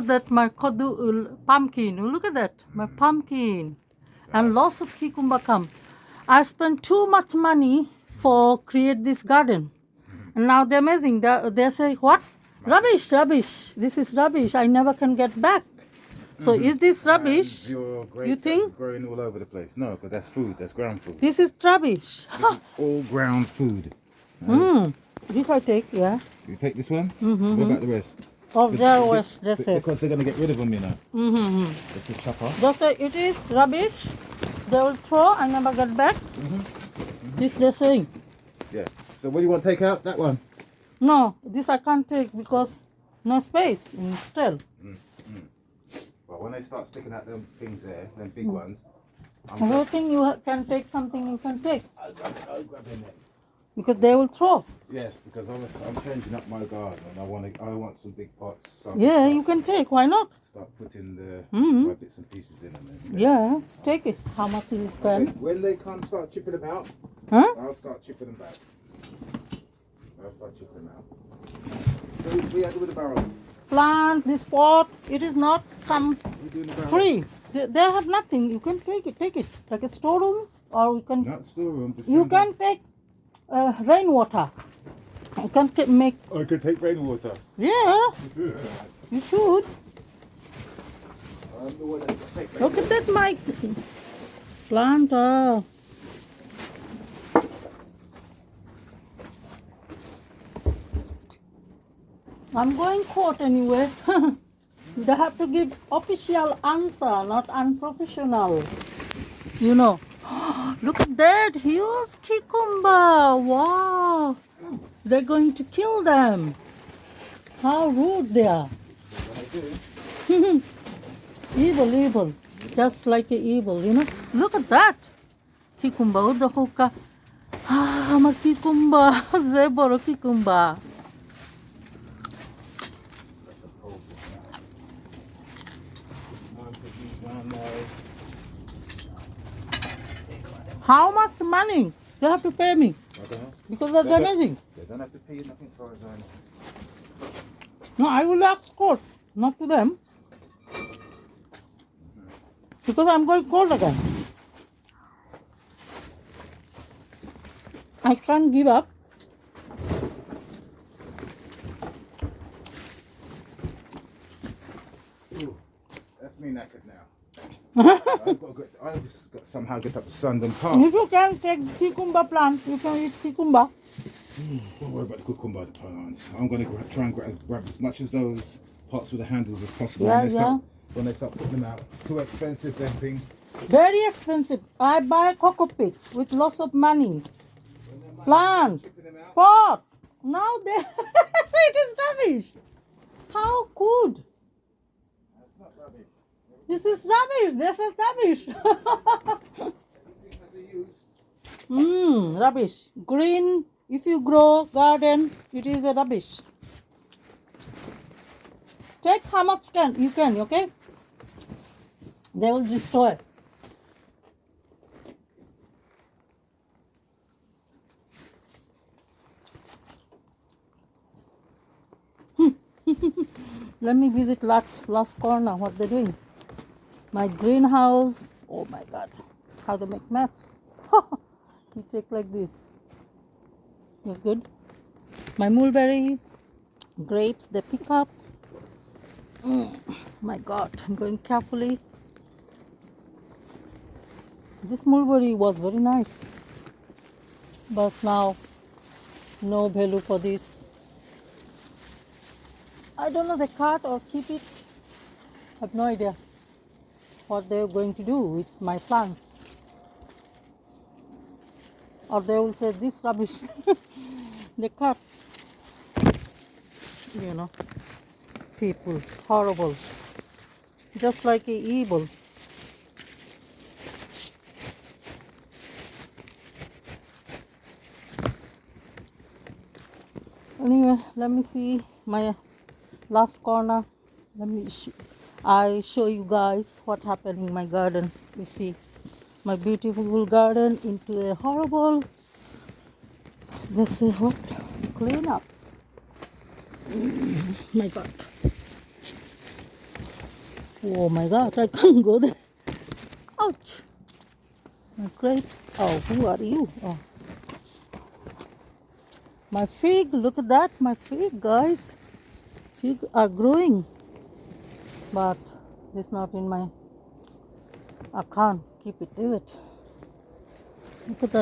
at that, my pumpkin. Look at that, my pumpkin. And lots of cucumber come. I spent too much money for create this garden. And now they're amazing. They say, what? Rubbish, rubbish. This is rubbish. I never can get back. So is this rubbish? You think? Growing all over the place. No, because that's food. That's ground food. This is rubbish. This is all ground food. This I take, yeah. You take this one? What about the rest? Oh, there was, that's it. Because they're going to get rid of them, you know. It's a chopper. Just it is rubbish. They will throw. I never get back. This they're saying. Yeah. So what do you want to take out? That one? No, this I can't take because no space in still. But when they start sticking out them things there, them big ones. You think you can take something you can take? I'll grab in there. Because they will throw. Yes, because I'm changing up my garden and I want some big pots. So Yeah, you can take. Why not? Start putting the my bits and pieces in them. Yeah, take it. How much you can? When they come start chipping them out, Huh? I'll start chipping them back. I'll start chipping them out. So we had to with the barrel. Plant this pot. It is not come We doing the barrel. free. They have nothing. You can take it. Take it like a storeroom, or you can. Not storeroom. You can take rainwater. You can make. I can take rainwater. Yeah, you should. I'm the one that can take Look at that, Mike. Plant. I'm going court anyway. They have to give official answer, not unprofessional. You know. Look at that huge cucumber. Wow. They're going to kill them. How rude they are. Evil, evil. Just like a evil, you know. Look at that. Cucumber. The hoka. Ah, my cucumber. Zebra cucumber. How much money they have to pay me? I don't know. Because they're damaging. They don't have to pay you nothing for as I know. No, I will ask court, not to them. Because I'm going court again. I can't give up. Ooh, that's me knackered now. I've got to somehow get up to Sandon Park. If you can take cucumber plant, you can eat cucumber. Don't worry about the cucumber plants. I'm going to try and grab as much of those pots with the handles as possible. Yeah, When they start putting them out. Too expensive, them things. Very expensive. I buy a cocoa pit with lots of money. Plant, pot. Now they say it is rubbish. How good? That's not rubbish. This is rubbish. This is rubbish. Rubbish. Green. If you grow garden, it is a rubbish. Take how much you can, okay? They will destroy. Let me visit last corner, what they're doing. My greenhouse. Oh my God. How to make mess. You take like this. It's good. My mulberry, grapes, they pick up. My God, I'm going carefully. This mulberry was very nice. But now, no value for this. I don't know, they cut or keep it. I have no idea what they're going to do with my plants. Or they will say this rubbish. They cut. You know, people, horrible. Just like evil. Anyway, let me see my last corner. Let me I show you guys what happened in my garden. You see my beautiful garden into a horrible, let's say, what, clean up. My God. Oh my god, I can't go there. Ouch. My grapes. Oh, who are you? Oh. My fig, look at that. My fig, guys. Fig are growing. But it's not in my. I can't keep it, is it? Look at that.